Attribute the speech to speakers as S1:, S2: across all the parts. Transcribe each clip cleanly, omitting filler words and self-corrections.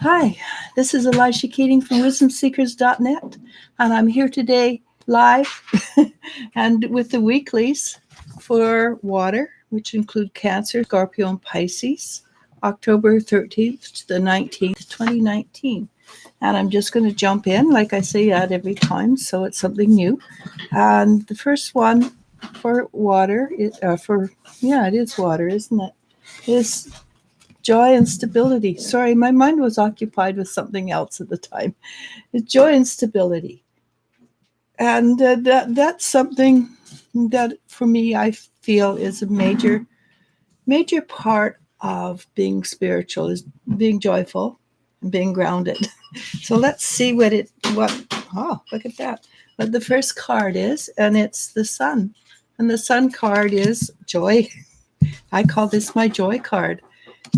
S1: Hi, this is Eliz-sha from wisdomseekers.net, and I'm here today live and with the weeklies for water, which include Cancer, Scorpio, and Pisces, October 13th to the 19th, 2019. And I'm just going to jump in, like I say at every time, so it's something new. And the first one for water, it is water, isn't it? Is joy and stability. Sorry, my mind was occupied with something else at the time. It's joy and stability. And that's something that for me I feel is a major part of being spiritual, is being joyful and being grounded. So let's see what look at that. What the first card is, and it's the sun. And the sun card is joy. I call this my joy card,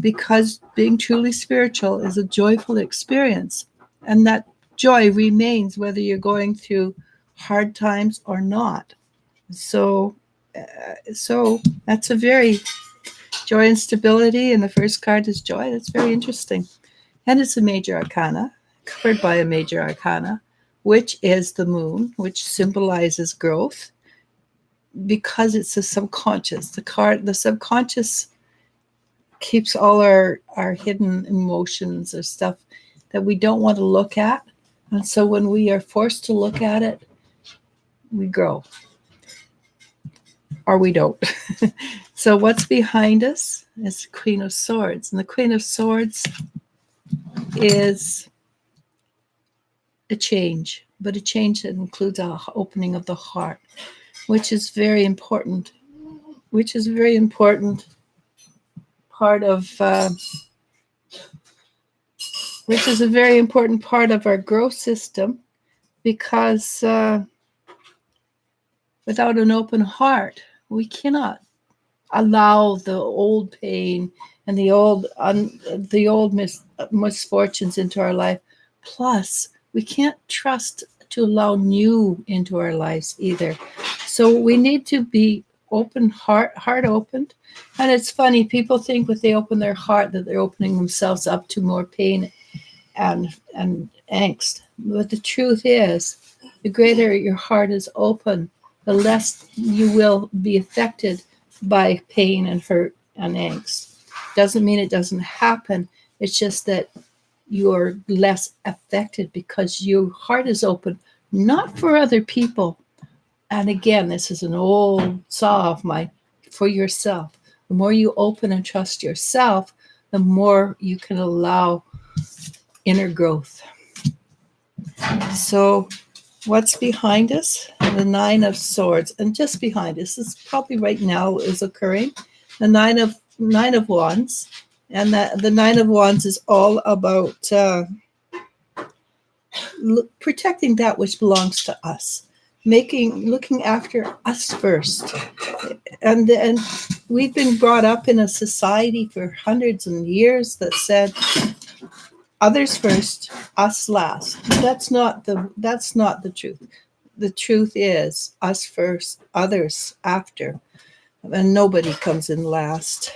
S1: because being truly spiritual is a joyful experience, and that joy remains whether you're going through hard times or not. So that's a very joy and stability, and the first card is joy. That's very interesting, and it's a major arcana, covered by a major arcana, which is the moon, which symbolizes growth, because it's the subconscious. The subconscious keeps all our hidden emotions or stuff that we don't want to look at. And so when we are forced to look at it, we grow. Or we don't. So what's behind us is the Queen of Swords. And the Queen of Swords is a change, but a change that includes an opening of the heart, which is very important. Part of which is a very important part of our growth system, because without an open heart, we cannot allow the old pain and the old misfortunes into our life. Plus, we can't trust to allow new into our lives either. So we need to be open, heart opened. And it's funny, people think when they open their heart that they're opening themselves up to more pain and angst. But the truth is, the greater your heart is open, the less you will be affected by pain and hurt and angst. Doesn't mean it doesn't happen. It's just that you're less affected because your heart is open, not for other people. And again, this is an old saw of mine, for yourself. The more you open and trust yourself, the more you can allow inner growth. So what's behind us? The Nine of Swords. And just behind us, this is probably right now is occurring, the Nine of Wands. And the Nine of Wands is all about protecting that which belongs to us, looking after us first. And we've been brought up in a society for hundreds of years that said others first, us last. That's not the truth. The truth is us first, others after, and nobody comes in last.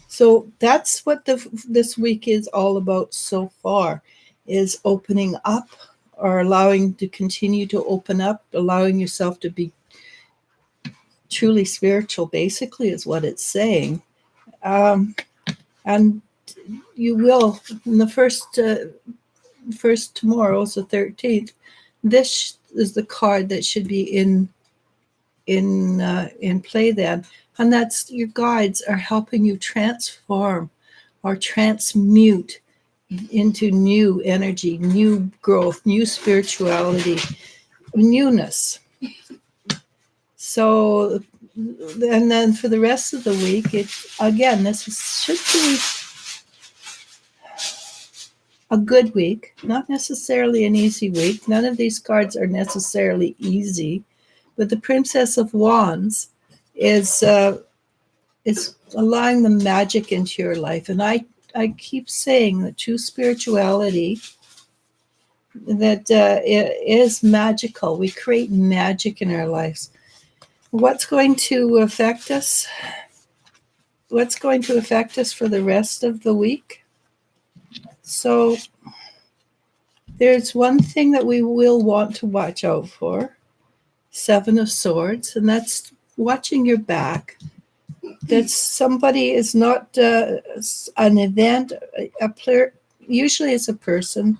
S1: So that's what this week is all about so far, is opening up, or allowing to continue to open up, allowing yourself to be truly spiritual, basically, is what it's saying. And you will, in the first tomorrow is the 13th. This is the card that should be in play then, and that's your guides are helping you transform or transmute into new energy, new growth, new spirituality, newness. So, and then for the rest of the week, should be a good week, not necessarily an easy week. None of these cards are necessarily easy, but the Princess of Wands is allowing the magic into your life. And I keep saying that true spirituality, that it is magical. We create magic in our lives. What's going to affect us? what's going to affect us for the rest of the week. So there's one thing that we will want to watch out for, Seven of Swords, and that's watching your back. That somebody is not an event, a player, usually it's a person,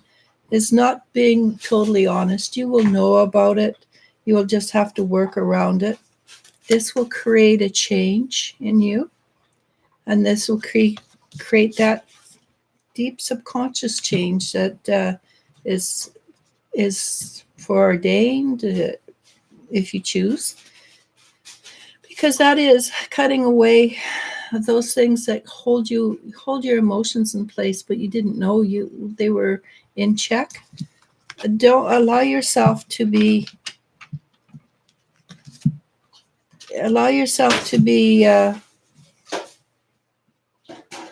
S1: is not being totally honest. You will know about it. You will just have to work around it. This will create a change in you, and this will create that deep subconscious change that is foreordained, if you choose, because that is cutting away those things that hold your emotions in place, but you didn't know they were in check. Don't allow yourself to be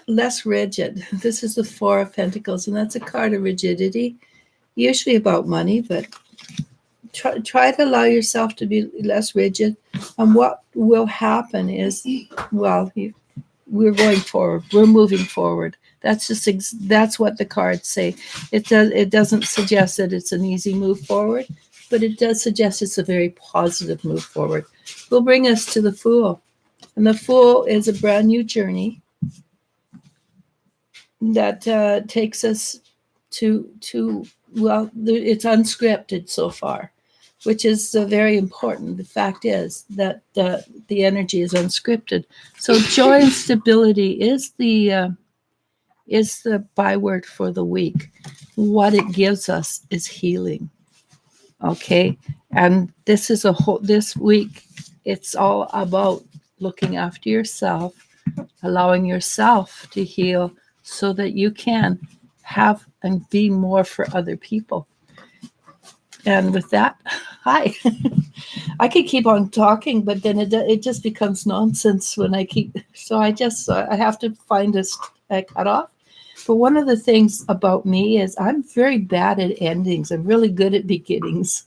S1: less rigid. This is the Four of Pentacles, and that's a card of rigidity, usually about money, but try to allow yourself to be less rigid. And what will happen is, well, we're going forward. We're moving forward. That's what the cards say. It doesn't suggest that it's an easy move forward, but it does suggest it's a very positive move forward. Will bring us to the Fool, and the Fool is a brand new journey that takes us to well, it's unscripted so far, which is very important. The fact is that the energy is unscripted. So joy and stability is the byword for the week. What it gives us is healing. Okay, and this week, it's all about looking after yourself, allowing yourself to heal so that you can have and be more for other people. And with that, hi. I could keep on talking, but then it just becomes nonsense when I keep. So I have to find a cutoff. But one of the things about me is I'm very bad at endings. I'm really good at beginnings.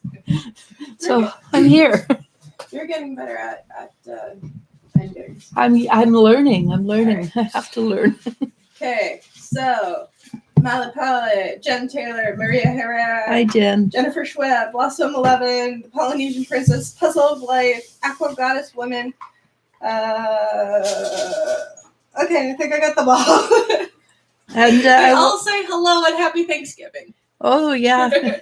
S1: So I'm here.
S2: You're getting better at endings.
S1: I'm learning.
S2: Right.
S1: I have to learn.
S2: Okay, so Malapale, Jen Taylor, Maria Herrera.
S1: Hi, Jen.
S2: Jennifer Schwebb, Blossom 11, the Polynesian Princess, Puzzle of Life, Aqua Goddess Woman. Okay, I think I got them all.
S1: And
S2: I'll say hello and happy Thanksgiving.
S1: Oh, yeah.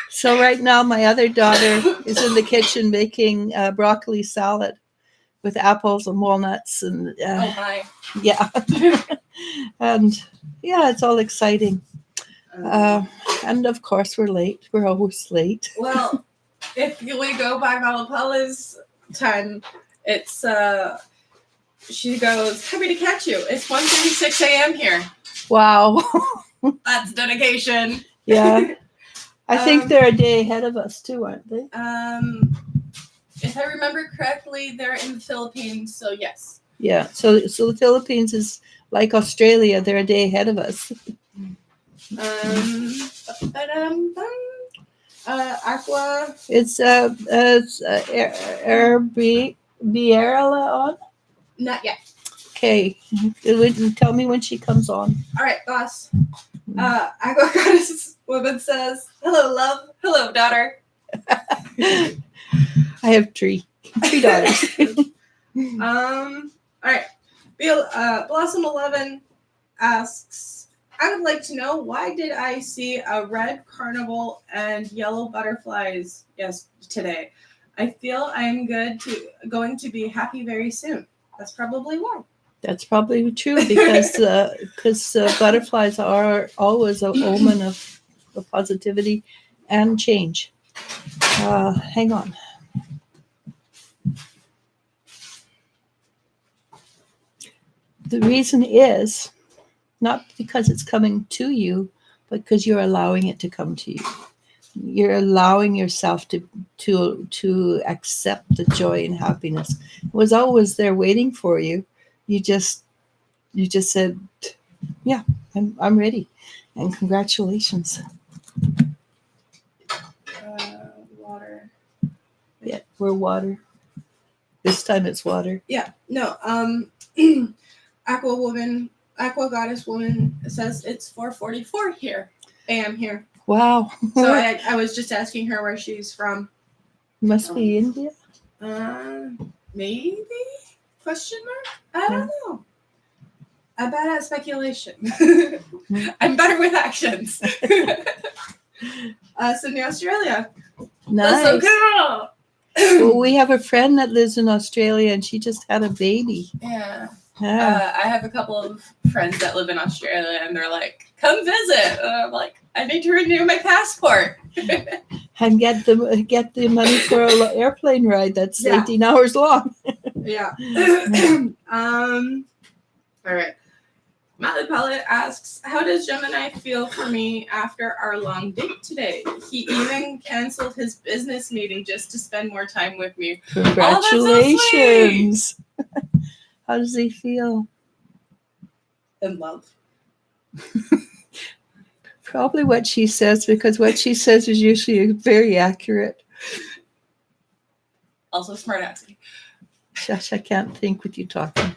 S1: So right now my other daughter is in the kitchen making broccoli salad with apples and walnuts. And
S2: oh, my.
S1: Yeah. And yeah, it's all exciting. And of course we're late. We're always late.
S2: Well, if we go by Malapale's time, it's she goes, happy to catch you. It's 1:36 a.m. here.
S1: Wow.
S2: That's dedication.
S1: Yeah. I think they're a day ahead of us too, aren't they?
S2: If I remember correctly, they're in the Philippines, so yes.
S1: Yeah. So the Philippines is like Australia. They're a day ahead of us.
S2: Aqua.
S1: It's Bierla on?
S2: Not yet.
S1: Okay. Tell me when she comes on.
S2: All right, boss. Aqua Goddess Woman says, hello, love. Hello, daughter.
S1: I have three daughters.
S2: All right. Blossom 11 asks, I would like to know, why did I see a red carnival and yellow butterflies today? I feel I'm going to be happy very soon. That's probably why.
S1: That's probably true because butterflies are always an omen of positivity and change. Hang on. The reason is not because it's coming to you, but because you're allowing it to come to you. You're allowing yourself to accept the joy and happiness. It was always there waiting for you. You just said, yeah, I'm ready. And congratulations.
S2: Water.
S1: Yeah, we're water. This time it's water.
S2: Yeah, no. Aqua Goddess Woman says it's 4:44 here. AM here.
S1: Wow.
S2: So I was just asking her where she's from.
S1: Must be India.
S2: Maybe? Question mark? I don't know. I'm bad at speculation. I'm better with actions. Sydney, Australia.
S1: Nice.
S2: Let's go.
S1: Well, we have a friend that lives in Australia, and she just had a baby.
S2: Yeah.
S1: Yeah.
S2: I have a couple of friends that live in Australia, and they're like, "Come visit." And I'm like, "I need to renew my passport."
S1: And get the money for an airplane ride that's
S2: Yeah.
S1: 18 hours long.
S2: Yeah. All right. Molly Pellet asks, "How does Gemini feel for me after our long date today? He even canceled his business meeting just to spend more time with me."
S1: Congratulations. How does he feel?
S2: In love.
S1: Probably what she says, because what she says is usually very accurate.
S2: Also smart assy.
S1: Shush, I can't think with you talking.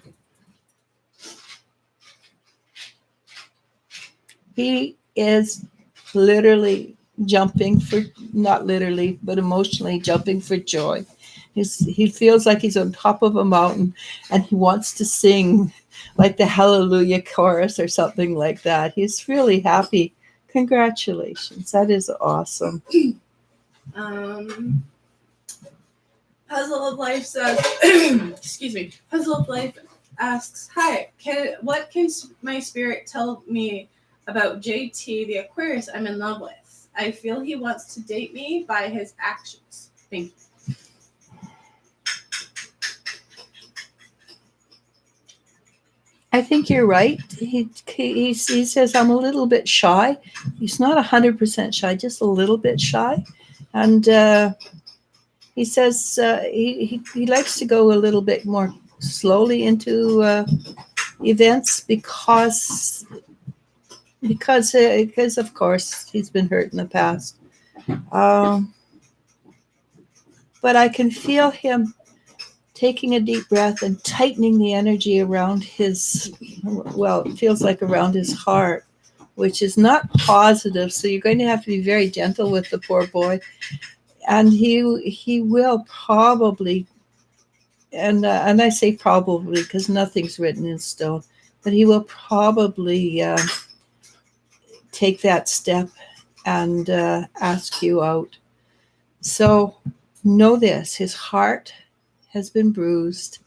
S1: He is literally jumping for, not literally, but emotionally jumping for joy. He feels like he's on top of a mountain, and he wants to sing like the Hallelujah chorus or something like that. He's really happy. Congratulations. That is awesome.
S2: Puzzle of Life says, excuse me, Puzzle of Life asks, "Hi, what can my spirit tell me about JT, the Aquarius I'm in love with? I feel he wants to date me by his actions. Thank you."
S1: I think you're right. He says, I'm a little bit shy. He's not 100% shy, just a little bit shy. And he says he likes to go a little bit more slowly into events because of course he's been hurt in the past. But I can feel him taking a deep breath and tightening the energy around his, well, it feels like around his heart, which is not positive. So you're going to have to be very gentle with the poor boy. And he will probably, and I say probably because nothing's written in stone, but he will probably take that step and ask you out. So know this, his heart has been bruised.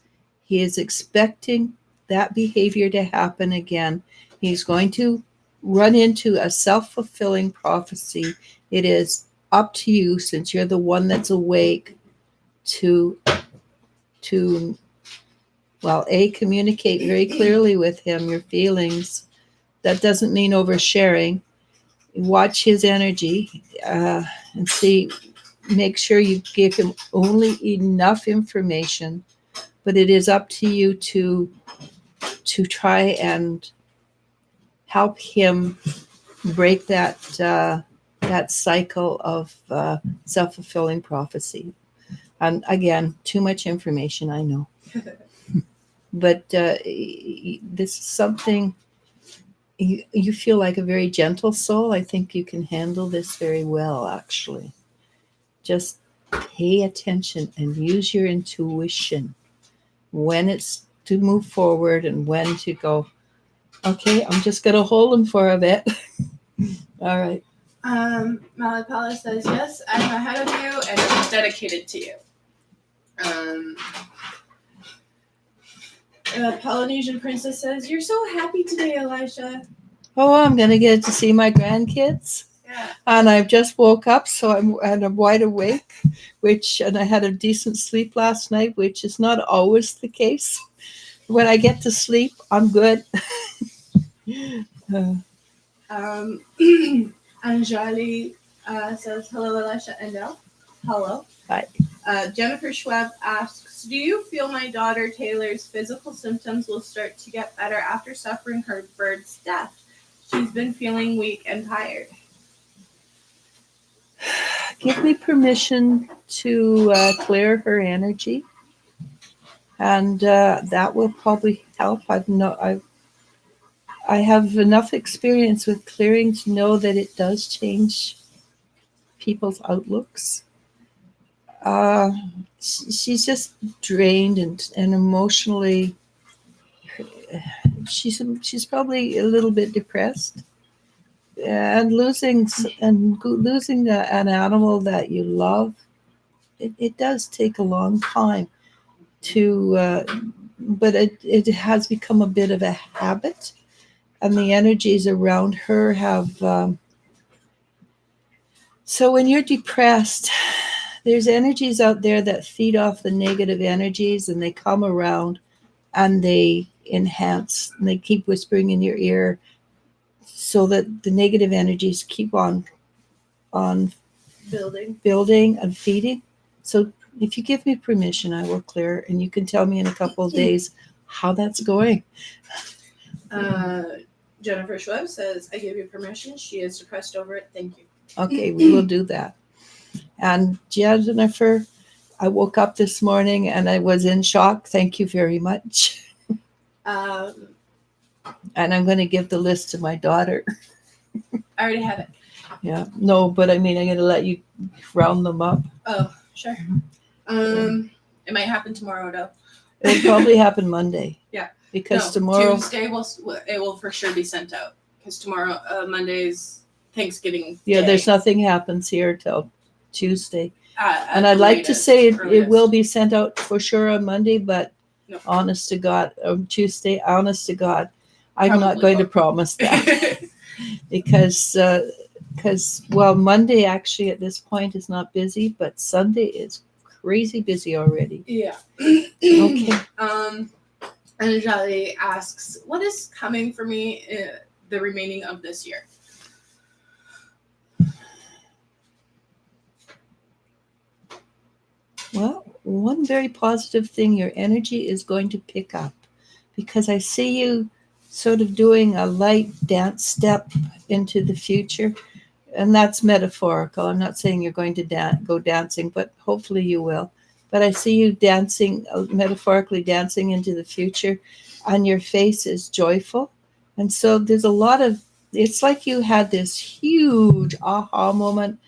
S1: He is expecting that behavior to happen again. He's going to run into a self-fulfilling prophecy. It is up to you, since you're the one that's awake, to well, communicate very clearly with him your feelings. That doesn't mean oversharing. Watch his energy and see. Make sure you give him only enough information, but it is up to you to try and help him break that cycle of self-fulfilling prophecy. And again, too much information, I know. But this is something, you feel like a very gentle soul. I think you can handle this very well, actually. Just pay attention and use your intuition when it's to move forward and when to go, okay, I'm just going to hold him for a bit. All right.
S2: Malipala says, "Yes, I'm ahead of you and I'm dedicated to you." Polynesian Princess says, "You're so happy today, Eliz-sha."
S1: Oh, I'm going to get to see my grandkids.
S2: Yeah.
S1: And I've just woke up, so I'm wide awake, and I had a decent sleep last night, which is not always the case. When I get to sleep, I'm good.
S2: Anjali says, "Hello, Eliz-sha and Elle." Hello.
S1: Hi.
S2: Jennifer Schwab asks, "Do you feel my daughter Taylor's physical symptoms will start to get better after suffering her bird's death? She's been feeling weak and tired."
S1: Give me permission to clear her energy. and that will probably help. I have enough experience with clearing to know that it does change people's outlooks. Uh, she's just drained and emotionally. She's probably a little bit depressed, and losing an animal that you love. It does take a long time to, but it has become a bit of a habit, and the energies around her have. So when you're depressed, there's energies out there that feed off the negative energies, and they come around and they enhance, and they keep whispering in your ear, so that the negative energies keep on building and feeding. So if you give me permission, I will clear, and you can tell me in a couple of days how that's going.
S2: Jennifer Schweb says, I give you permission. She is depressed over it. Thank you.
S1: Okay, we will do that. And Jennifer, I woke up this morning and I was in shock. Thank you very much.
S2: Um,
S1: And I'm going to give the list to my daughter.
S2: I already have it.
S1: Yeah, no, but I mean, I'm going to let you round them up.
S2: Oh, sure. It might happen tomorrow, though.
S1: It'll probably happen Monday.
S2: Yeah.
S1: Because tomorrow.
S2: Tuesday it will for sure be sent out. Because tomorrow, Monday's Thanksgiving.
S1: Yeah,
S2: Day.
S1: there's nothing happens here till Tuesday.
S2: And
S1: I'd like to say it will be sent out for sure on Monday, but
S2: no.
S1: Honest to God, Tuesday, honest to God, I'm
S2: Probably
S1: not going to promise that. because well, Monday actually at this point is not busy, but Sunday is crazy busy already.
S2: Yeah.
S1: Okay.
S2: And Jolly asks, what is coming for me the remaining of this year?
S1: Well, one very positive thing, your energy is going to pick up, because I see you sort of doing a light dance step into the future. And that's metaphorical. I'm not saying you're going to go dancing, but hopefully you will. But I see you dancing, metaphorically dancing into the future, and your face is joyful. And so there's a lot of, it's like you had this huge aha moment,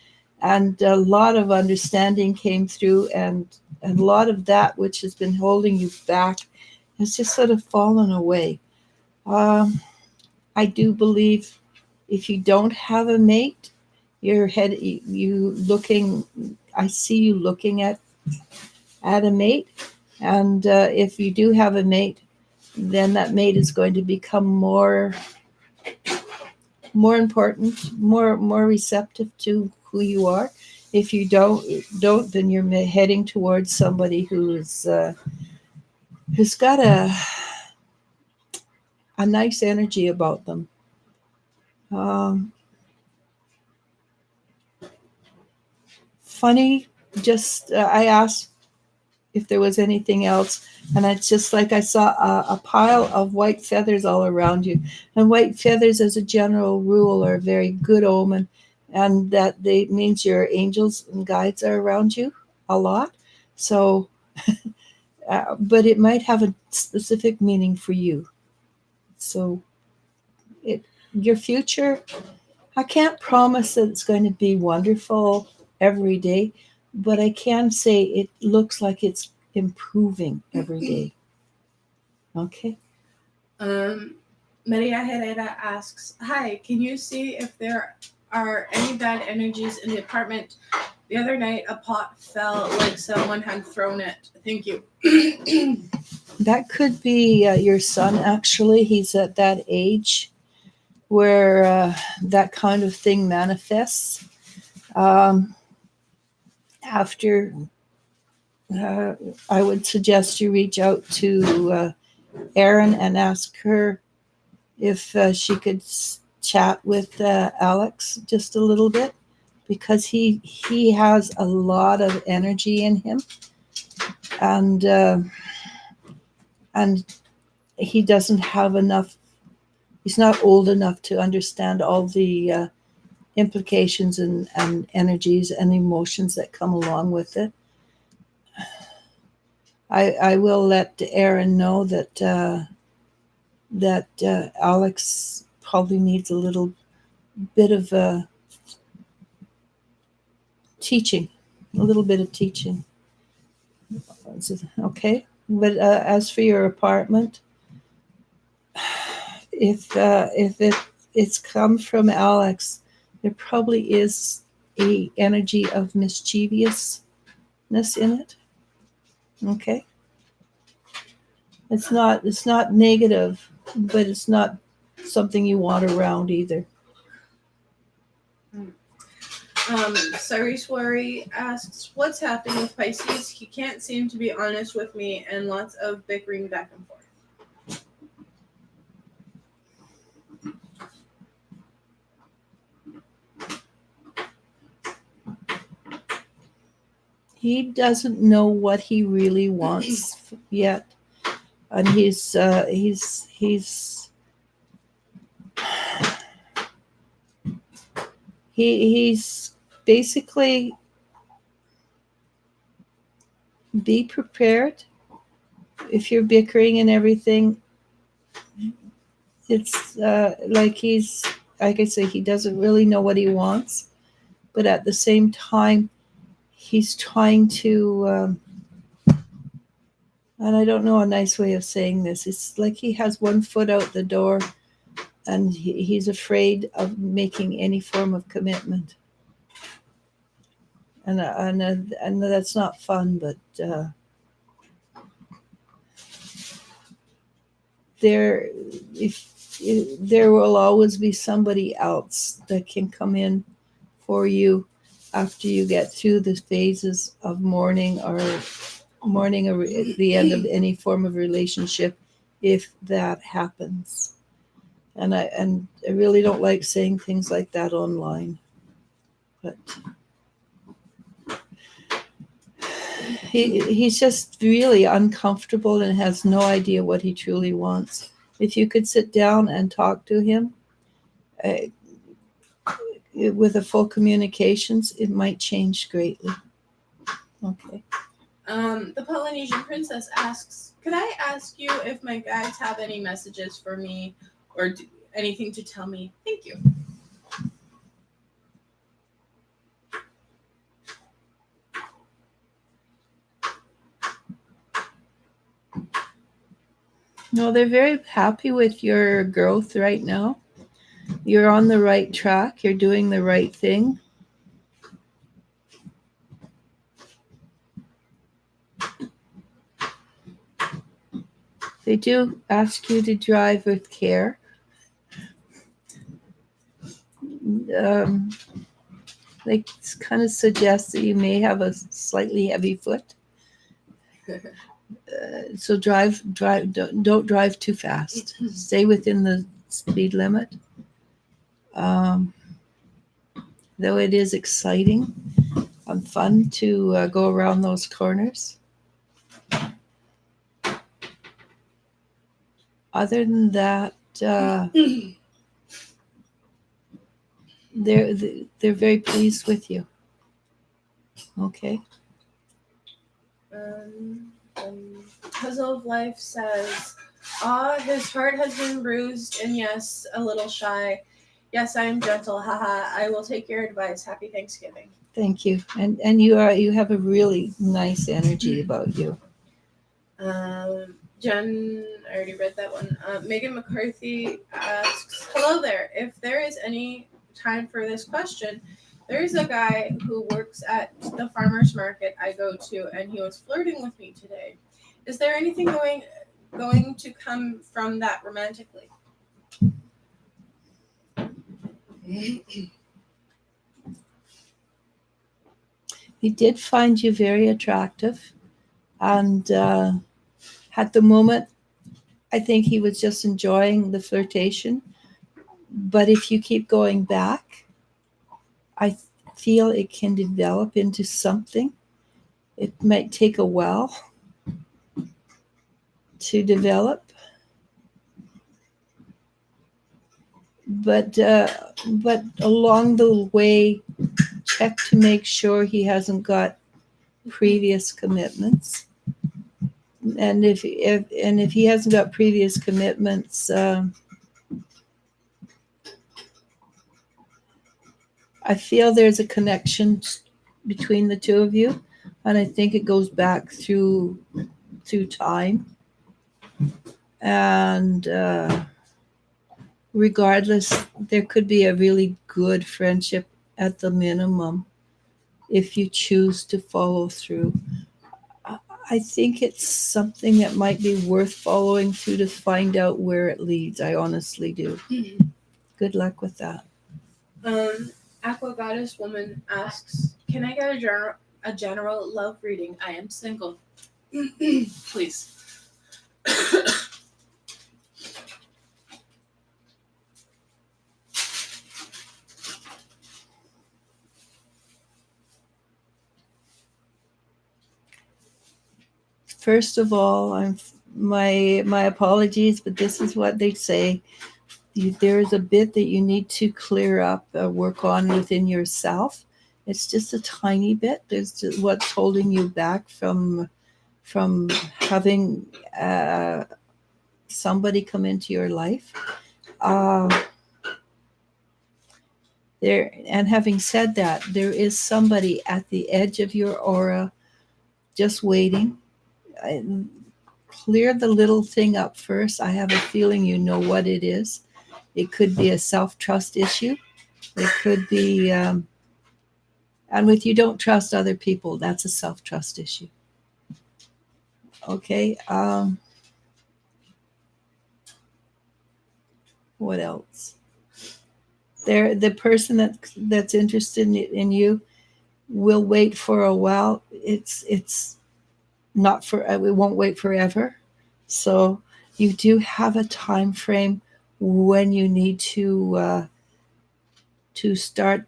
S1: and a lot of understanding came through, and a lot of that which has been holding you back has just sort of fallen away. I do believe if you don't have a mate, I see you looking at a mate, and if you do have a mate, then that mate is going to become more important, more receptive to who you are. If you don't, then you're heading towards somebody who's got a nice energy about them. Funny, just I asked if there was anything else, and it's just like I saw a pile of white feathers all around you. And white feathers, as a general rule, are a very good omen, and that means your angels and guides are around you a lot. So, but it might have a specific meaning for you. So, your future, I can't promise that it's going to be wonderful every day, but I can say it looks like it's improving every day. Okay.
S2: Maria Herrera asks, hi, can you see if there are any bad energies in the apartment? The other night, a pot fell like someone had thrown it. Thank you.
S1: That could be your son, actually. He's at that age where that kind of thing manifests. After, I would suggest you reach out to Erin and ask her if she could chat with Alex just a little bit, because he has a lot of energy in him, and he doesn't have enough. He's not old enough to understand all the implications and energies and emotions that come along with it. I will let Aaron know that Alex probably needs a little bit of teaching, a little bit of teaching. Okay, but as for your apartment, if it's come from Alex, there probably is a energy of mischievousness in it. Okay, it's not negative, but it's not something you want around either.
S2: Cyrus Worry asks, what's happening with Pisces? He can't seem to be honest with me and lots of bickering back and forth.
S1: He doesn't know what he really wants yet, and he's he's basically, be prepared. If you're bickering and everything, it's like I say, he doesn't really know what he wants, but at the same time, he's trying to. And I don't know a nice way of saying this. It's like he has one foot out the door, and he's afraid of making any form of commitment. And that's not fun, but there there will always be somebody else that can come in for you after you get through the phases of mourning or the end of any form of relationship, if that happens. And I really don't like saying things like that online, but he's just really uncomfortable and has no idea what he truly wants. If you could sit down and talk to him with a full communications, it might change greatly. Okay.
S2: The Polynesian Princess asks, could I ask you if my guides have any messages for me or anything to tell me? Thank you.
S1: No, they're very happy with your growth right now. You're on the right track. You're doing the right thing. They do ask you to drive with care. They kind of suggest that you may have a slightly heavy foot. So don't drive too fast. Stay within the speed limit. Though it is exciting and fun to go around those corners. Other than that, they're very pleased with you. Okay.
S2: Puzzle of Life says, his heart has been bruised, and yes, a little shy. Yes, I am gentle. Haha. I will take your advice. Happy Thanksgiving.
S1: Thank you. And you have a really nice energy about you.
S2: Jen, I already read that one. Megan McCarthy asks, hello there. If there is any time for this question, there's a guy who works at the farmer's market I go to, and he was flirting with me today. Is there anything going to come from that romantically?
S1: He did find you very attractive, and at the moment, I think he was just enjoying the flirtation. But if you keep going back, I feel it can develop into something. It might take a while to develop, but along the way, check to make sure he hasn't got previous commitments. And if he hasn't got previous commitments, I feel there's a connection between the two of you, and I think it goes back through time. And regardless, there could be a really good friendship at the minimum if you choose to follow through. I think it's something that might be worth following through to find out where it leads. I honestly do. Good luck with that.
S2: Aqua Goddess Woman asks, "Can I get a general love reading? I am single, please."
S1: First of all, my apologies, but this is what they say. There is a bit that you need to clear up, work on within yourself. It's just a tiny bit. There's just what's holding you back from having somebody come into your life. There, and having said that, there is somebody at the edge of your aura, just waiting. Clear the little thing up first. I have a feeling you know what it is. It could be a self-trust issue. It could be, and with you don't trust other people, that's a self-trust issue. Okay. What else? The person that's interested in you will wait for a while. It's not for, it won't wait forever. So you do have a time frame when you need to start,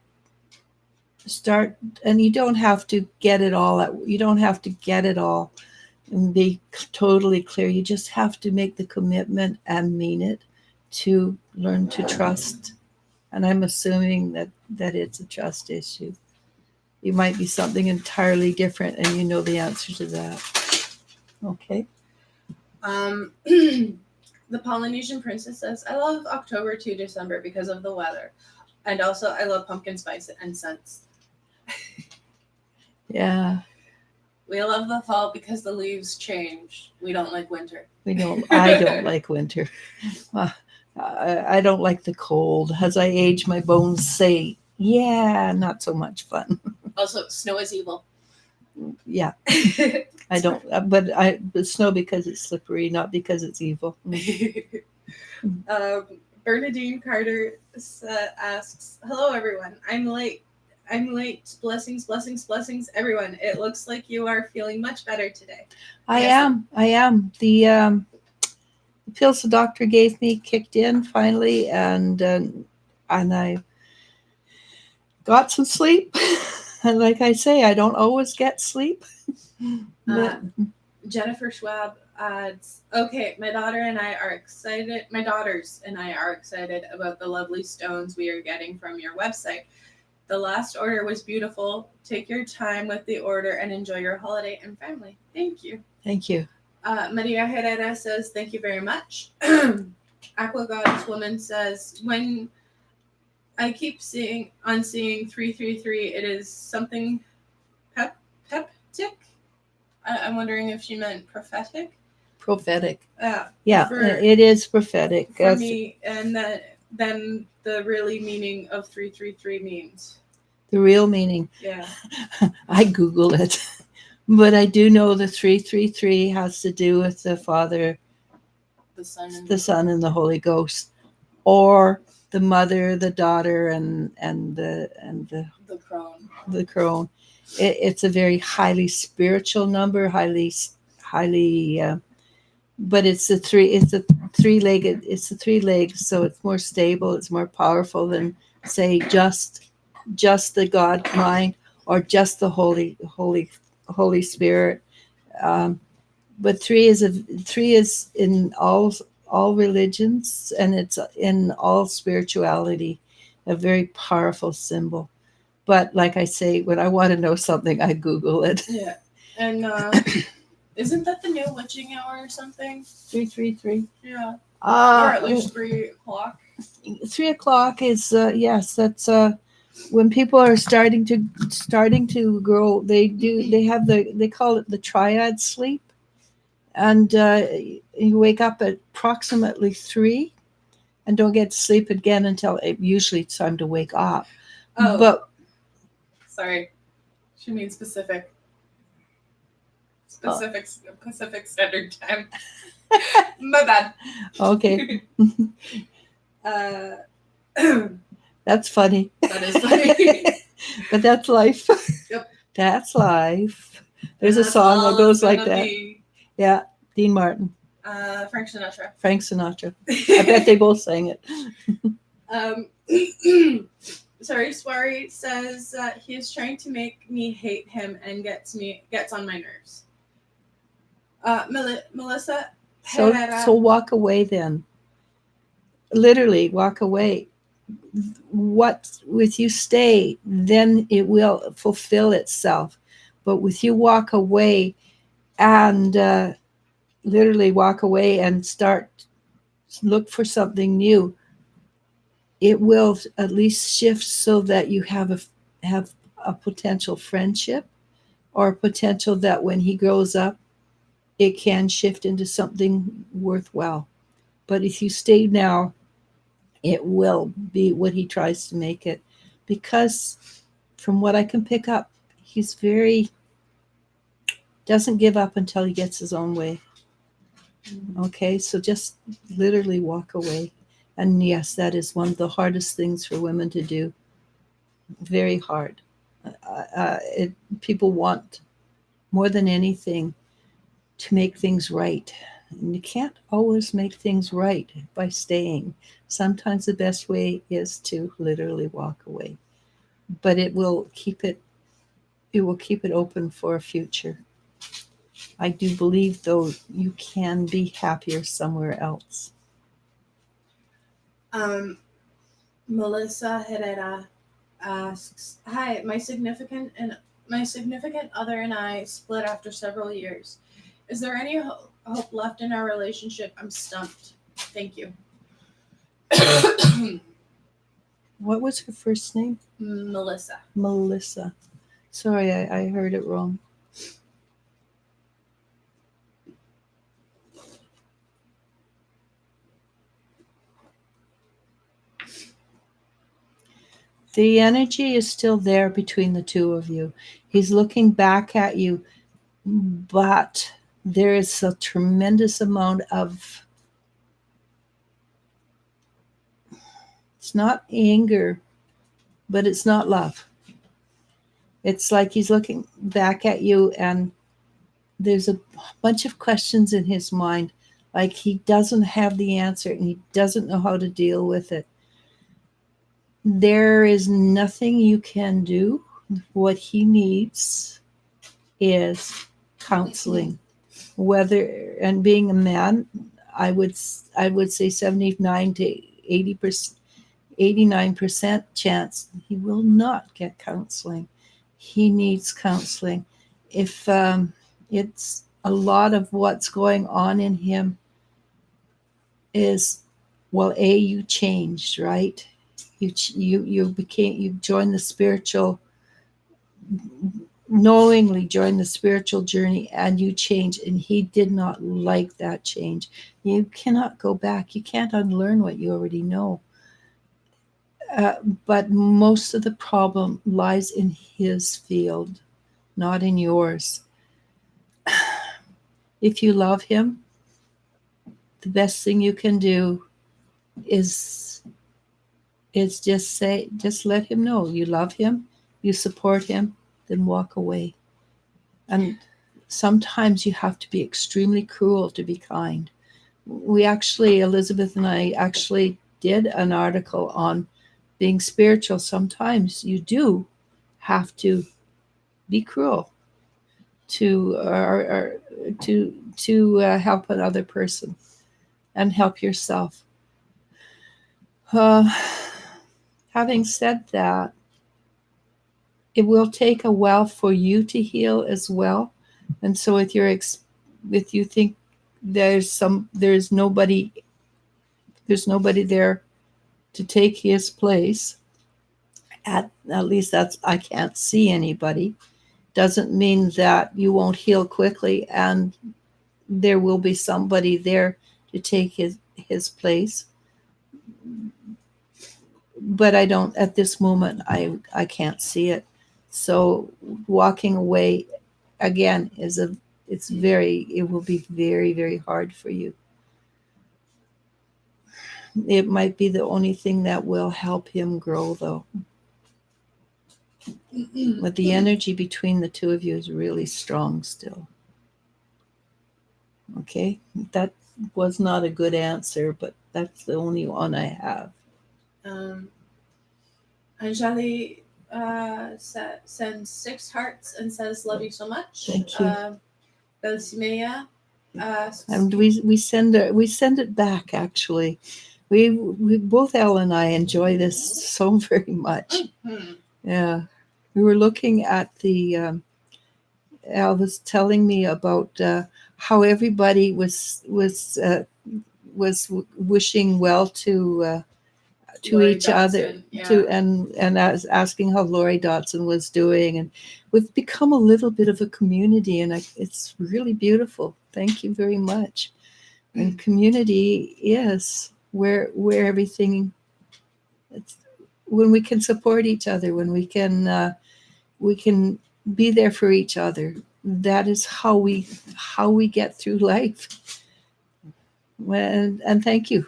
S1: and you don't have to get it all. You don't have to get it all and be totally clear. You just have to make the commitment and mean it to learn to trust. And I'm assuming that it's a trust issue. You might be something entirely different, and you know the answer to that. Okay.
S2: The Polynesian Princess says, "I love October to December because of the weather. And also, I love pumpkin spice and scents."
S1: Yeah.
S2: We love the fall because the leaves change. We don't like winter.
S1: I don't like winter. I don't like the cold. As I age, my bones say, yeah, not so much fun.
S2: Also, snow is evil.
S1: Yeah. I don't, but snow because it's slippery, not because it's evil.
S2: Bernadine Carter asks, "Hello, everyone. I'm late. Blessings, blessings, blessings, everyone. It looks like you are feeling much better today."
S1: I am. The pills the doctor gave me kicked in finally, and I got some sleep. And like I say, I don't always get sleep. But
S2: Jennifer Schwab adds, "Okay, my daughters and I are excited about the lovely stones we are getting from your website. The last order was beautiful. Take your time with the order and enjoy your holiday and family. Thank you."
S1: Thank you.
S2: Maria Herrera says, "Thank you very much." Aqua Goddess Woman says, "When I keep seeing 333, it is something peptic. I'm wondering if she meant prophetic."
S1: Prophetic.
S2: Yeah,
S1: it is prophetic.
S2: For me, and then the really meaning of 333 means.
S1: The real meaning.
S2: Yeah.
S1: I Googled it. But I do know the 333 has to do with the Father, the Son, and the Holy Ghost, or the Mother, the Daughter, and the
S2: crone.
S1: The crone. It's a very highly spiritual number, highly, but it's the three. It's the three-legged. It's the three legs, so it's more stable. It's more powerful than say just the God mind or just the Holy Spirit. But three is in all religions, and it's in all spirituality, a very powerful symbol. But like I say, when I want to know something, I Google it.
S2: Yeah, and Isn't that the new witching hour or something?
S1: 333.
S2: Yeah. Or at least 3 o'clock.
S1: 3 o'clock is yes. That's when people are starting to grow. They have they call it the triad sleep, and you wake up at approximately 3, and don't get to sleep again until usually it's time to wake up.
S2: Oh.
S1: But
S2: sorry, she means Pacific Pacific Standard Time. My bad.
S1: Okay. That's funny.
S2: That is funny.
S1: But that's life.
S2: Yep.
S1: That's life. There's a song that goes like that. Yeah, Dean Martin.
S2: Frank Sinatra.
S1: I bet they both sang it.
S2: Sorry, Swari says he is trying to make me hate him and gets on my nerves. Melissa Herrera.
S1: So walk away then. Literally walk away. What with you stay, then it will fulfill itself. But with you walk away and literally walk away and look for something new, it will at least shift so that you have a potential friendship, or a potential that when he grows up, it can shift into something worthwhile. But if you stay now, it will be what he tries to make it. Because from what I can pick up, he's doesn't give up until he gets his own way. Okay, so just literally walk away. And yes, that is one of the hardest things for women to do. Very hard. People want more than anything to make things right. And you can't always make things right by staying. Sometimes the best way is to literally walk away. But it will keep it open for a future. I do believe, though, you can be happier somewhere else.
S2: Melissa Herrera asks, "Hi, my significant other and I split after several years. Is there any hope left in our relationship? I'm stumped. Thank you."
S1: What was her first name?
S2: Melissa.
S1: Sorry, I heard it wrong. The energy is still there between the two of you. He's looking back at you, but there is a tremendous amount of, it's not anger, but it's not love. It's like he's looking back at you and there's a bunch of questions in his mind, like he doesn't have the answer and he doesn't know how to deal with it. There is nothing you can do. What he needs is counseling. And being a man, I would say 79 to 80%, 89% chance he will not get counseling. He needs counseling. If it's a lot of what's going on in him is, well, you changed, right? You joined the spiritual, knowingly joined the spiritual journey, and you changed, and he did not like that change. You cannot go back. You can't unlearn what you already know. But most of the problem lies in his field, not in yours. If you love him, the best thing you can do is just let him know you love him, you support him, then walk away. And sometimes you have to be extremely cruel to be kind. Elizabeth and I actually did an article on being spiritual. Sometimes you do have to be cruel to help another person and help yourself. Having said that, it will take a while for you to heal as well. And so with your if you think there's nobody there to take his place, at least that's, I can't see anybody, doesn't mean that you won't heal quickly, and there will be somebody there to take his place. But I don't, at this moment, I can't see it. So walking away again it will be very, very hard for you. It might be the only thing that will help him grow, though. But the energy between the two of you is really strong still. Okay, that was not a good answer, but that's the only one I have.
S2: Anjali sends 6 hearts and says, "Love you so much."
S1: Thank you.
S2: Belsimea asks,
S1: And we send it back. Actually, we both Elle and I enjoy this so very much. Yeah, we were looking at the. Al was telling me about how everybody was wishing well to
S2: Lori
S1: each other,
S2: Dodson, yeah.
S1: and asking how Lori Dodson was doing, and we've become a little bit of a community, and it's really beautiful. Thank you very much. And community is where everything. It's when we can support each other, when we can be there for each other. That is how we get through life. And thank you.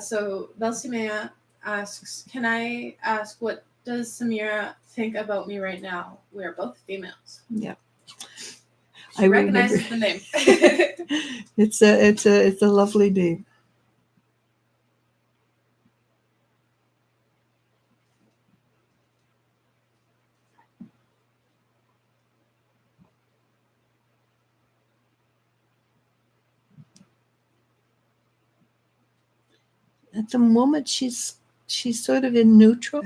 S2: So Belsimea asks, "Can I ask, what does Samira think about me right now? We are both females."
S1: Yeah,
S2: she recognizes the name.
S1: It's a lovely name. At the moment, she's sort of in neutral.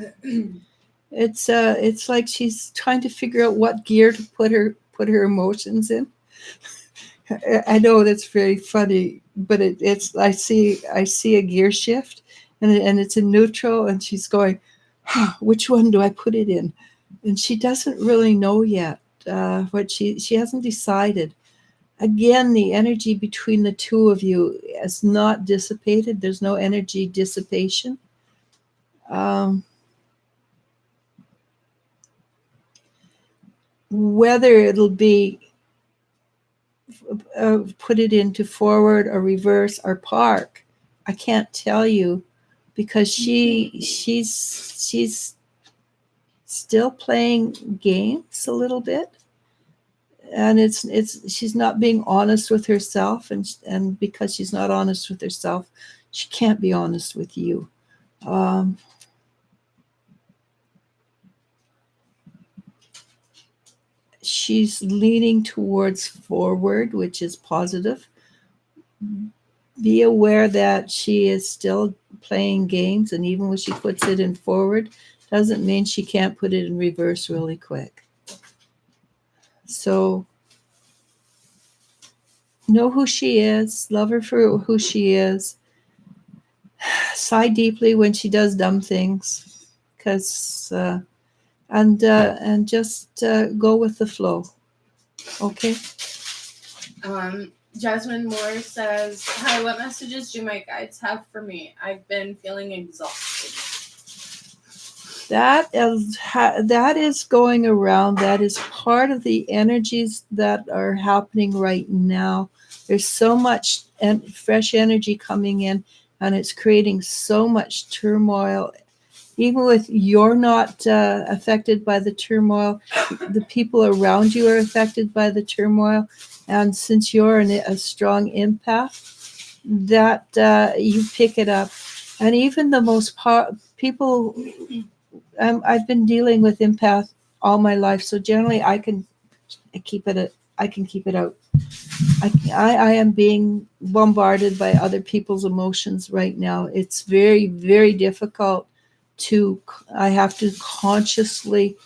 S1: It's like she's trying to figure out what gear to put her emotions in. I know that's very funny, but it's I see a gear shift, and it's in neutral, and she's going, which one do I put it in? And she doesn't really know yet. What she hasn't decided. Again, the energy between the two of you is not dissipated. There's no energy dissipation. Whether it'll be put it into forward or reverse or park, I can't tell you, because she's still playing games a little bit, and it's she's not being honest with herself, and because she's not honest with herself, she can't be honest with you. She's leaning towards forward, which is positive. Be aware that she is still playing games, and even when she puts it in forward, doesn't mean she can't put it in reverse really quick. So know who she is, love her for who she is. Sigh deeply when she does dumb things, because and just go with the flow. Okay.
S2: Jasmine Moore says, "Hi, what messages do my guides have for me? I've been feeling exhausted."
S1: That is going around. That is part of the energies that are happening right now. There's so much fresh energy coming in, and it's creating so much turmoil. Even with you're not affected by the turmoil, the people around you are affected by the turmoil. And since you're a strong empath, that you pick it up. And even the most people, I've been dealing with empath all my life, so generally I can keep it out. I am being bombarded by other people's emotions right now. It's very, very difficult I have to consciously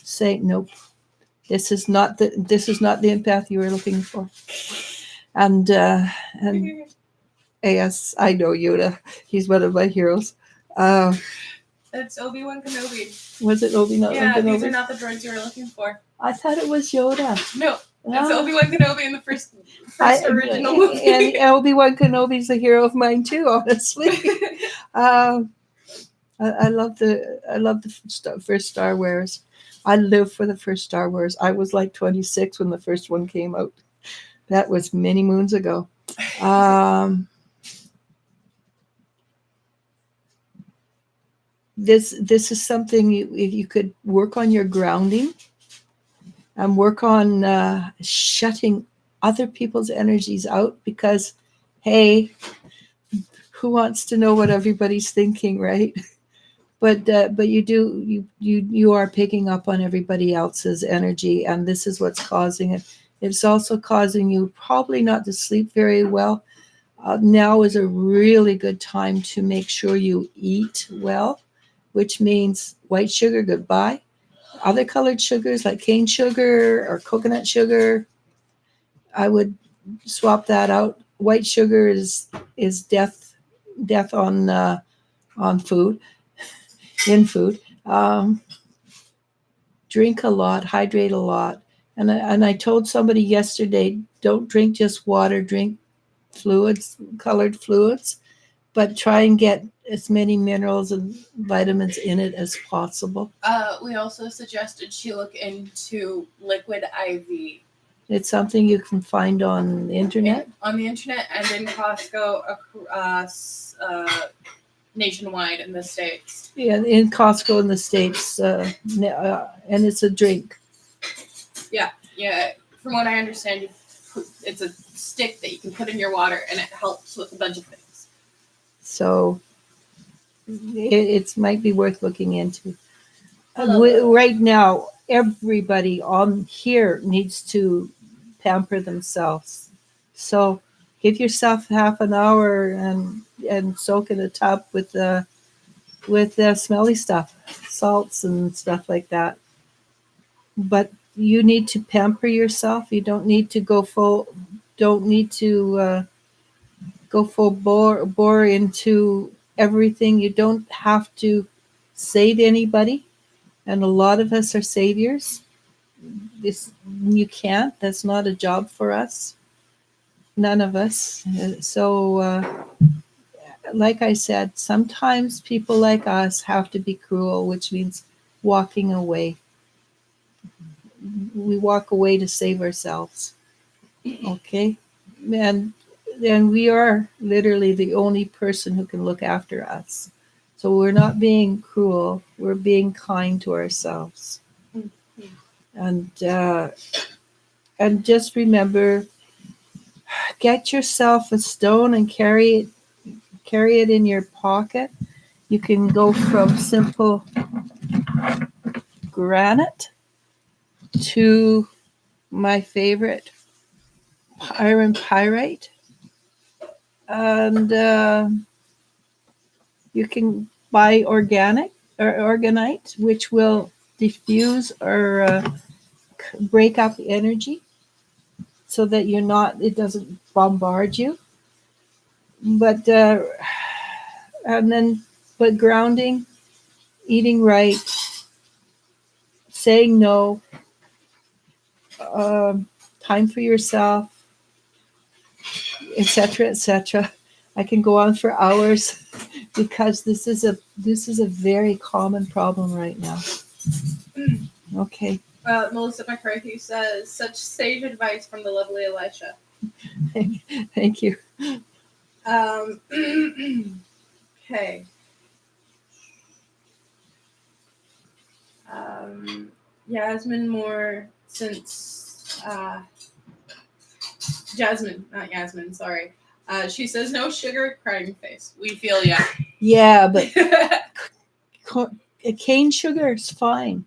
S1: say nope. This is not the empath you were looking for. And yes, I know Yoda. He's one of my heroes.
S2: It's Obi-Wan Kenobi.
S1: Was it Obi-Wan
S2: Yeah,
S1: Kenobi?
S2: these are not the droids you were looking for.
S1: I thought it was Yoda.
S2: No, it's Obi-Wan Kenobi in the first original movie.
S1: And Obi-Wan Kenobi's a hero of mine too, honestly. I love the first Star Wars. I lived for the first Star Wars. I was like 26 when the first one came out. That was many moons ago. This is something if you could work on your grounding and work on shutting other people's energies out, because hey, who wants to know what everybody's thinking, right? But you are picking up on everybody else's energy, and this is what's causing it. It's also causing you probably not to sleep very well. Now is a really good time to make sure you eat well, which means white sugar, goodbye. Other colored sugars like cane sugar or coconut sugar, I would swap that out. White sugar is death on food, in food. Drink a lot, hydrate a lot. And I told somebody yesterday, don't drink just water, drink fluids, colored fluids, but try and get as many minerals and vitamins in it as possible.
S2: We also suggested she look into liquid IV.
S1: It's something you can find on the internet.
S2: On the internet and in Costco across nationwide in the States.
S1: Yeah, in Costco in the States, and it's a drink.
S2: Yeah. From what I understand, it's a stick that you can put in your water, and it helps with a bunch of things.
S1: So it might be worth looking into. Right now, everybody on here needs to pamper themselves. So give yourself half an hour and soak in a tub with smelly stuff, salts and stuff like that. But you need to pamper yourself. You don't need to go full. Don't need to go full bore into everything. You don't have to save anybody, and a lot of us are saviors. You can't. That's not a job for us. None of us. So, like I said, sometimes people like us have to be cruel, which means walking away. We walk away to save ourselves. Okay? And we are literally the only person who can look after us. So we're not being cruel. We're being kind to ourselves. And just remember, get yourself a stone and carry it in your pocket. You can go from simple granite to my favorite, iron pyrite. And you can buy organic or organite, which will diffuse or break up the energy so that it doesn't bombard you. But grounding, eating right, saying no, time for yourself, etc., etc. I can go on for hours because this is a very common problem right now. Okay.
S2: Melissa McCarthy says, such sage advice from the lovely Eliz-sha.
S1: Thank you.
S2: Okay. Yasmin Moore, since Jasmine, not Yasmin, sorry. She says no sugar, crying face. We feel ya.
S1: Yeah, but cane sugar is fine.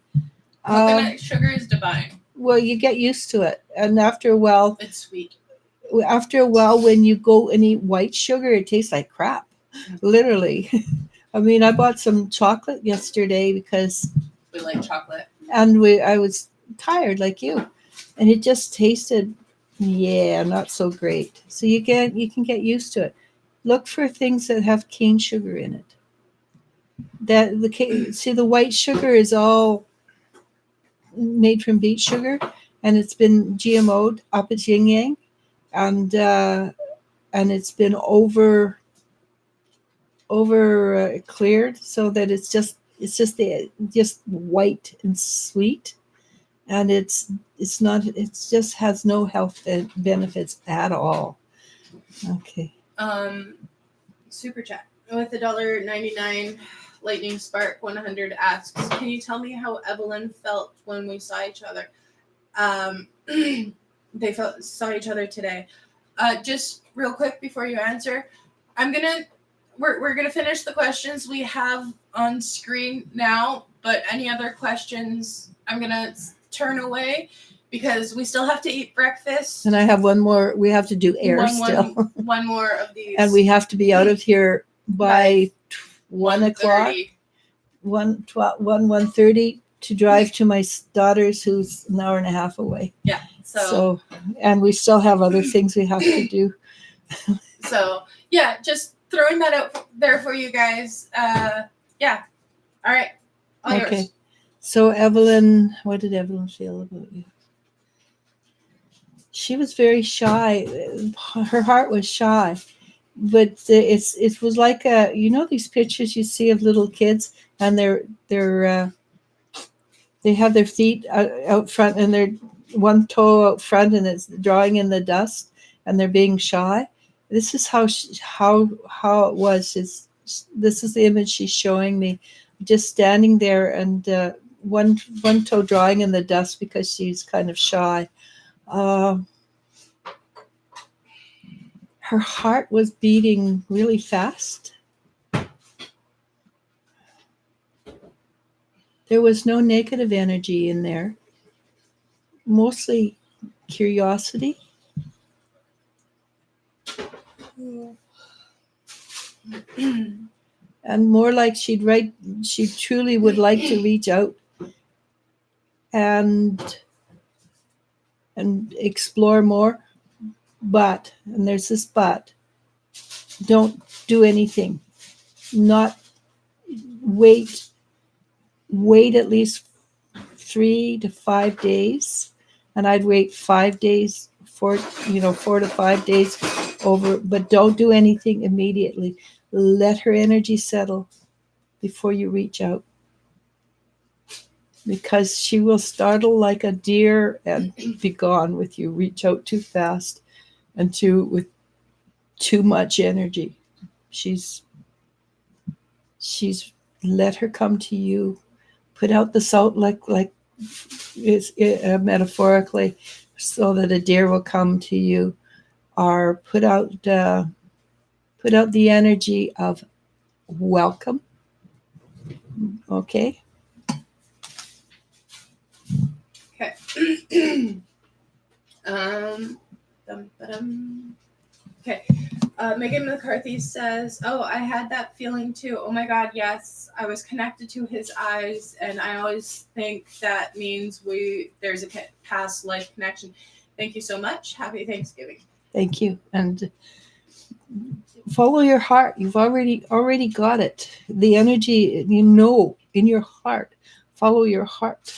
S2: Coconut sugar is divine.
S1: Well, you get used to it, and after a while,
S2: it's sweet.
S1: After a while, when you go and eat white sugar, it tastes like crap. Literally. I mean, I bought some chocolate yesterday because
S2: we like chocolate.
S1: and I was tired like you, and it just tasted, yeah, not so great. So you can get used to it. Look for things that have cane sugar in it. See, the white sugar is all made from beet sugar, and it's been GMO'd up its yin yang, and it's been over cleared so that just white and sweet, and it's not, it's just has no health benefits at all. Okay.
S2: Super chat with $1.99. Lightning Spark 100 asks, can you tell me how Evelyn felt when we saw each other? They saw each other today. Just real quick before you answer, we're gonna finish the questions we have on screen now, but any other questions I'm gonna turn away because we still have to eat breakfast.
S1: And I have one more. We have to do air still.
S2: One more of these.
S1: And we have to be out of here by 1 o'clock. 1:30 to drive to my daughter's, who's an hour and a half away.
S2: Yeah.
S1: So and we still have other things we have to do.
S2: So yeah, just throwing that out there for you guys. Yeah. All right. All
S1: Okay.
S2: yours.
S1: So Evelyn, what did Evelyn feel about you? She was very shy. Her heart was shy, but it was like these pictures you see of little kids, and they have their feet out front and their one toe out front, and it's drawing in the dust, and they're being shy. This is how it was. This is the image she's showing me, just standing there and one toe drawing in the dust because she's kind of shy. Her heart was beating really fast. There was no negative energy in there, mostly curiosity. And more like she truly would like to reach out and explore more. But, and there's this but, don't do anything. Not wait at least 3 to 5 days. And I'd wait 5 days, 4 to 5 days over, but don't do anything immediately. Let her energy settle before you reach out. Because she will startle like a deer and be gone with you. Reach out too fast and with too much energy. She's let her come to you. Put out the salt like metaphorically, so that a deer will come to you, or put out the energy of welcome. Okay.
S2: Okay. Okay. Megan McCarthy says, "Oh, I had that feeling too. Oh my God, yes. I was connected to his eyes, and I always think that means there's a past life connection. Thank you so much. Happy Thanksgiving."
S1: Thank you, and follow your heart. You've already got it. The energy, in your heart. Follow your heart.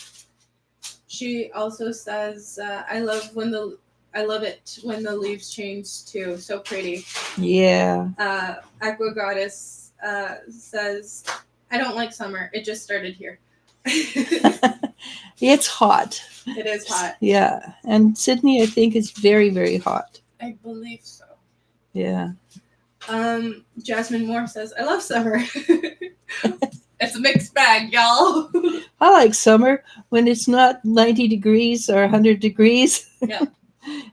S2: She also says, "I love it when the leaves change too. So pretty."
S1: Yeah.
S2: Aqua Goddess says, "I don't like summer. It just started here."
S1: It's hot.
S2: It is hot.
S1: Yeah. And Sydney, I think, is very, very hot.
S2: I believe so.
S1: Yeah.
S2: Jasmine Moore says, "I love summer." It's a mixed bag, y'all.
S1: I like summer when it's not 90 degrees or 100 degrees.
S2: Yeah.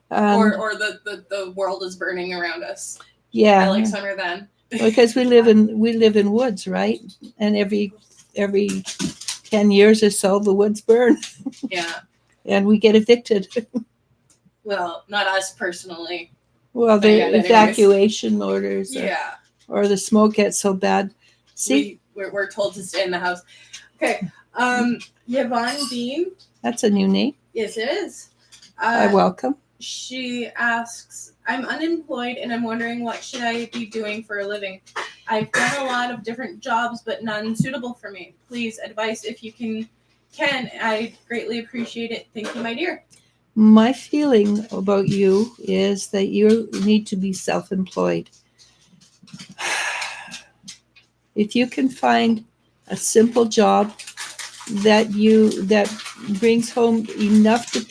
S2: Or the world is burning around us.
S1: Yeah.
S2: I like summer then.
S1: Because we live in woods, right? And every 10 years or so the woods burn.
S2: Yeah.
S1: And we get evicted.
S2: Well, not us personally.
S1: Well, the evacuation orders. Or the smoke gets so bad. See,
S2: we're told to stay in the house. Okay. Yvonne Dean.
S1: That's a new name.
S2: Yes, it is.
S1: I welcome.
S2: She asks, I'm unemployed and I'm wondering what should I be doing for a living. I've done a lot of different jobs, but none suitable for me. Please, advice if you can. I'd greatly appreciate it. Thank you, my dear.
S1: My feeling about you is that you need to be self-employed. If you can find a simple job that brings home enough to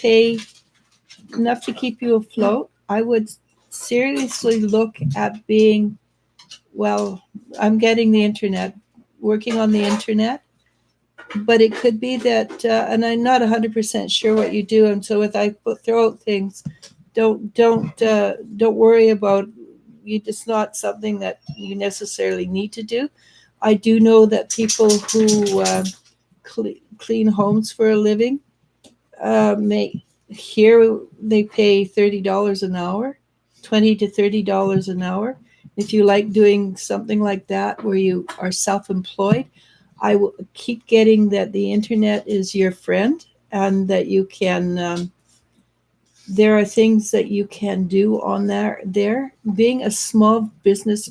S1: keep you afloat, I would seriously look at being, well, I'm getting the internet, working on the internet, but it could be that, and I'm not 100% sure what you do, and so if I throw out things, don't worry about you. It's not something that you necessarily need to do. I do know that people who clean homes for a living they pay $30 an hour, $20 to $30 an hour. If you like doing something like that where you are self-employed, I will keep getting that the internet is your friend and that you can. There are things that you can do on there. Being a small business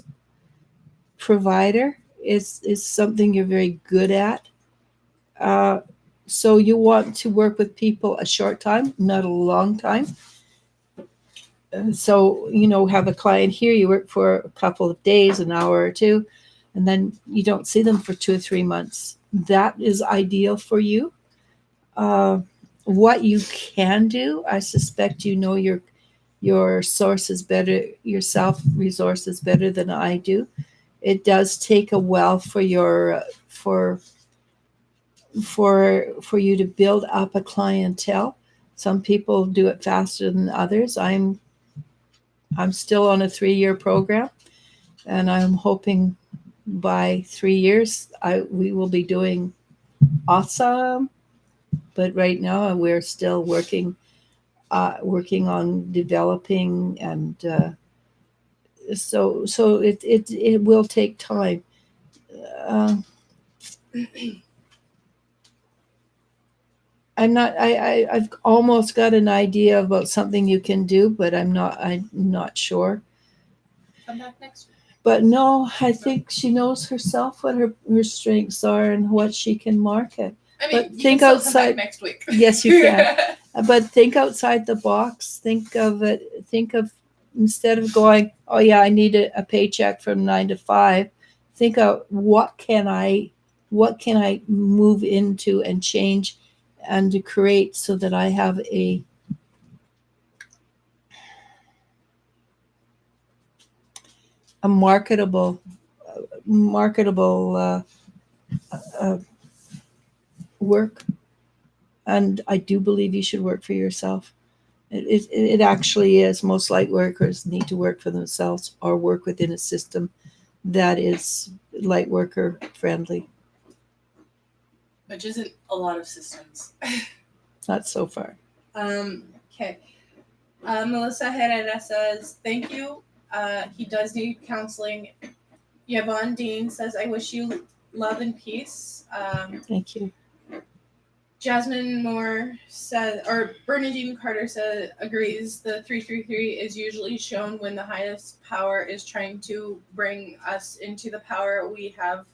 S1: provider is something you're very good at. So you want to work with people a short time, not a long time. So, have a client here, you work for a couple of days, an hour or two, and then you don't see them for 2 or 3 months. That is ideal for you. What you can do, I suspect your source is better, your self resource is better than I do. It does take a while for you to build up a clientele. Some people do it faster than others. I'm still on a 3-year program, and I'm hoping by 3 years we will be doing awesome. But right now we're still working on developing, and so it will take time. I've almost got an idea about something you can do, but I'm not sure.
S2: Come back next week.
S1: But no, I think she knows herself what her strengths are and what she can market.
S2: I mean,
S1: but
S2: you
S1: think
S2: can still come
S1: outside
S2: back next week.
S1: Yes, you can. But think outside the box. Think of instead of going, oh yeah, I need a paycheck from 9 to 5. Think of what can I move into and change and to create so that I have a marketable work. And I do believe you should work for yourself. It actually is. Most light workers need to work for themselves or work within a system that is light worker friendly.
S2: Which isn't a lot of systems.
S1: Not so far.
S2: Okay. Melissa Herrera says, thank you. He does need counseling. Yvonne Dean says, I wish you love and peace.
S1: Thank you.
S2: Jasmine Moore says, or Bernadine Carter says, agrees the 333 is usually shown when the highest power is trying to bring us into the power we have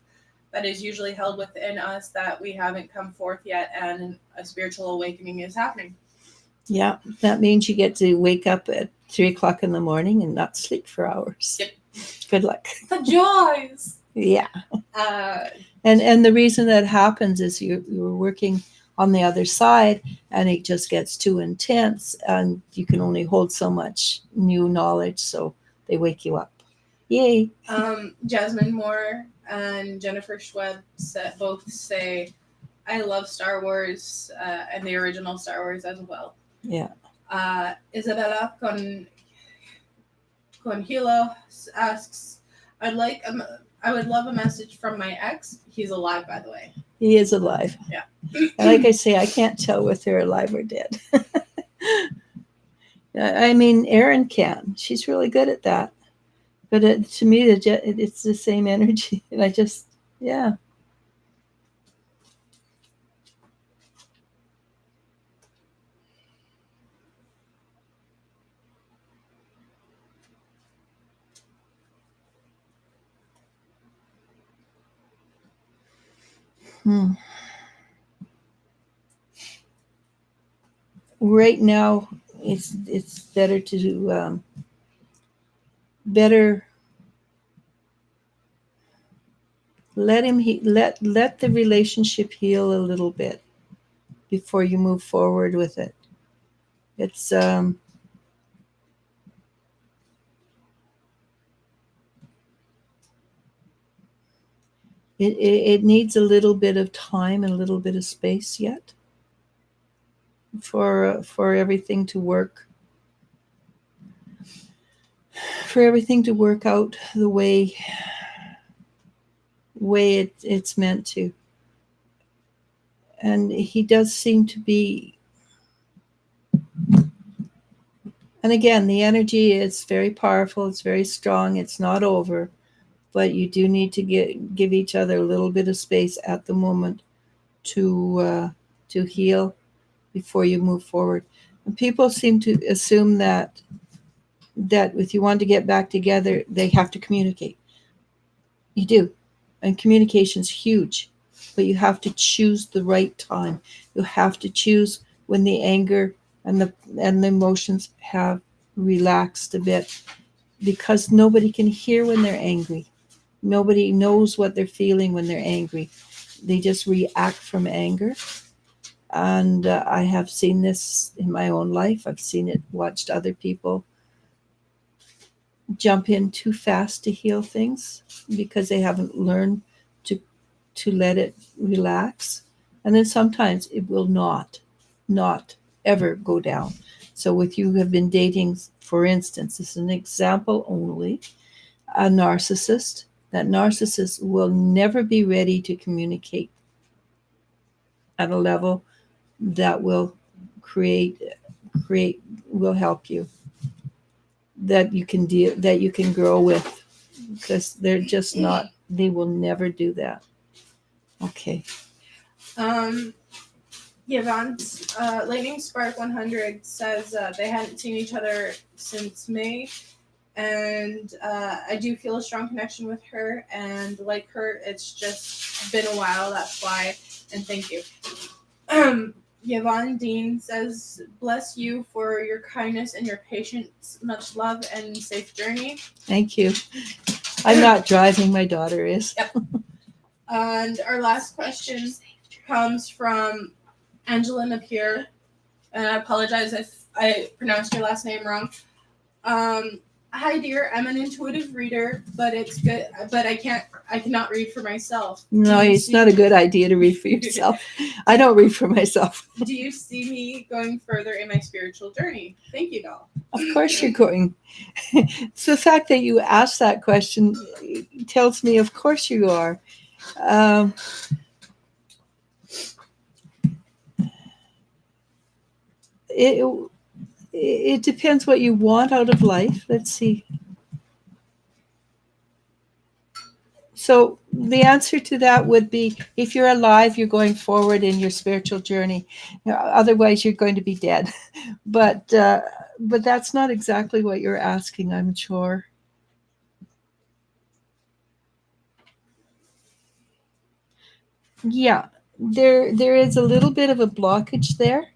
S2: that is usually held within us that we haven't come forth yet, and a spiritual awakening is happening.
S1: Yeah, that means you get to wake up at 3:00 in the morning and not sleep for hours.
S2: Yep.
S1: Good luck.
S2: The joys.
S1: Yeah. And the reason that happens is you're working on the other side, and it just gets too intense, and you can only hold so much new knowledge, so they wake you up. Yay.
S2: Jasmine Moore and Jennifer Schweb both say, I love Star Wars and the original Star Wars as well.
S1: Yeah.
S2: Isabella Conhilo asks, I would love a message from my ex. He's alive, by the way.
S1: He is alive.
S2: Yeah.
S1: And like I say, I can't tell whether they're alive or dead. I mean, Erin can. She's really good at that. But to me, it's the same energy. And I just, yeah. Hmm. Right now, it's better to do better let him let the relationship heal a little bit before you move forward with it. It's it needs a little bit of time and a little bit of space yet for everything to work out the way it's meant to. And he does seem to be, and again, the energy is very powerful, it's very strong, it's not over, but you do need to give each other a little bit of space at the moment to heal before you move forward. And people seem to assume that if you want to get back together, they have to communicate. You do, and communication's huge, but you have to choose the right time. You have to choose when the anger and the emotions have relaxed a bit, because nobody can hear when they're angry. Nobody knows what they're feeling when they're angry. They just react from anger. And I have seen this in my own life. I've seen it, watched other people jump in too fast to heal things because they haven't learned to let it relax. And then sometimes it will not ever go down. So if you have been dating, for instance, this is an example only, a narcissist, that narcissist will never be ready to communicate at a level that will create will help you, that you can grow with, because they're just not, they will never do that. Okay.
S2: Yvonne's Lightning Spark 100 says they hadn't seen each other since May, and I do feel a strong connection with her, and like her, it's just been a while, that's why, and thank you. Yvonne Dean says, bless you for your kindness and your patience. Much love and safe journey.
S1: Thank you. I'm not driving, my daughter is.
S2: Yep. And our last question comes from Angela Napier, and I apologize if I pronounced your last name wrong. Hi dear, I'm an intuitive reader, but it's good, but I cannot read for myself.
S1: No, it's not a good idea to read for yourself. I don't read for myself.
S2: Do you see me going further in my spiritual journey? Thank you, doll.
S1: Of course you're going. So the fact that you asked that question tells me, of course you are. It depends what you want out of life. Let's see. So the answer to that would be, if you're alive, you're going forward in your spiritual journey. Otherwise, you're going to be dead. But that's not exactly what you're asking, I'm sure. Yeah, there is a little bit of a blockage there.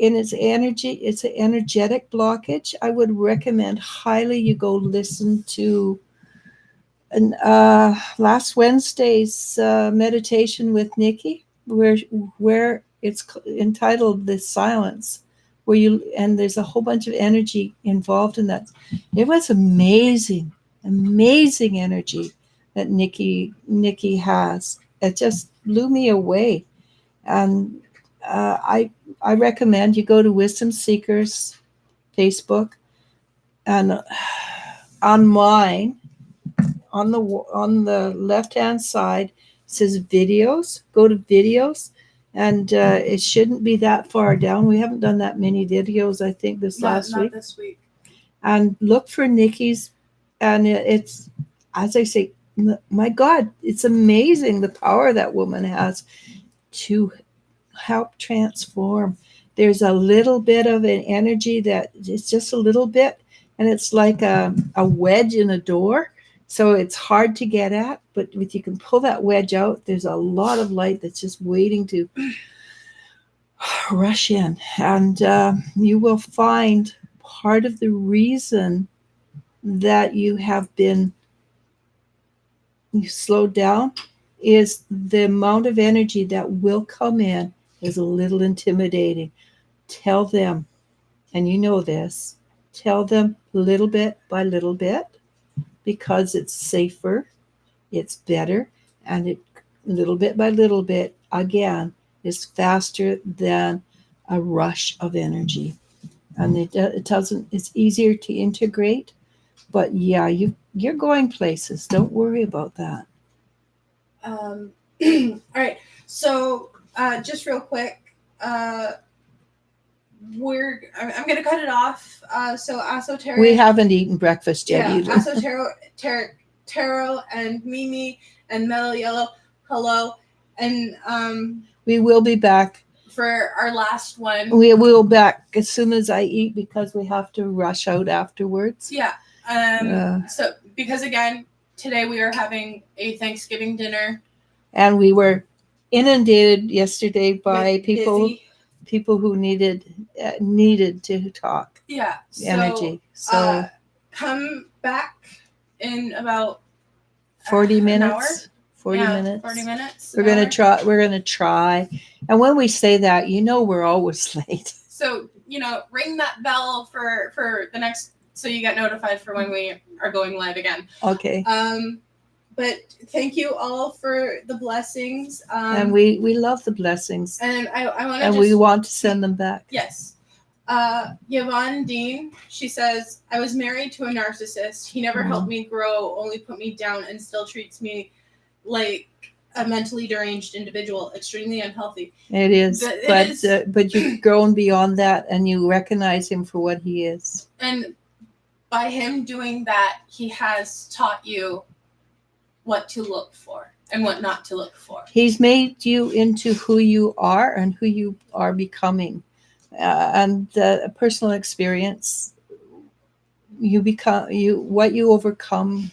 S1: In its energy, it's an energetic blockage. I would recommend highly you go listen to last Wednesday's meditation with Nikki, where it's entitled "The Silence," and there's a whole bunch of energy involved in that. It was amazing energy that Nikki has. It just blew me away, and I recommend you go to Wisdom Seekers Facebook, and on mine, on the left hand side, says videos. Go to videos, and it shouldn't be that far down. We haven't done that many videos, I think, last week.
S2: Not this week.
S1: And look for Nikki's, and it's, as I say, my God, it's amazing the power that woman has to help transform. There's a little bit of an energy that it's just a little bit, and it's like a wedge in a door. So it's hard to get at, but if you can pull that wedge out, there's a lot of light that's just waiting to rush in. And you will find part of the reason that you slowed down is the amount of energy that will come in is a little intimidating. Tell them, and you know this, tell them little bit by little bit, because it's safer, it's better, and it little bit by little bit, again, is faster than a rush of energy. And it doesn't, it's easier to integrate, but yeah, you're going places. Don't worry about that.
S2: All right. So just real quick, I'm gonna cut it off. So Asoteric.
S1: We haven't eaten breakfast yet
S2: Yeah,
S1: either.
S2: Tarot and Mimi and Mellow Yellow. Hello, and
S1: We will be back.
S2: for our last one.
S1: We will back as soon as I eat, because we have to rush out afterwards.
S2: Yeah. So because again, today we are having a Thanksgiving dinner.
S1: And we were inundated yesterday by
S2: With
S1: people who needed to talk.
S2: Yeah.
S1: Energy. So
S2: come back in about
S1: 40
S2: an
S1: minutes.
S2: hour.
S1: 40 minutes.
S2: 40 minutes.
S1: We're gonna try. We're gonna try. And when we say that, we're always late.
S2: So ring that bell for the next, so you get notified for when we are going live again.
S1: Okay.
S2: But thank you all for the blessings.
S1: And we love the blessings.
S2: And I want to.
S1: And we want to send them back.
S2: Yes. Yvonne Dean, she says, I was married to a narcissist. He never helped me grow, only put me down, and still treats me like a mentally deranged individual, extremely unhealthy.
S1: It is. But you've grown beyond that, and you recognize him for what he is.
S2: And by him doing that, he has taught you what to look for and what not to look for.
S1: He's made you into who you are and who you are becoming. And the personal experience, you become what you overcome,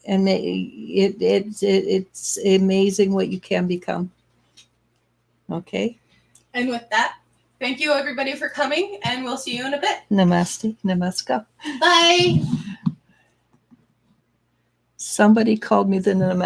S1: and it's amazing what you can become. Okay.
S2: And with that, thank you everybody for coming, and we'll see you in a bit.
S1: Namaste. Namaskar.
S2: Bye.
S1: Somebody called me the Namaste.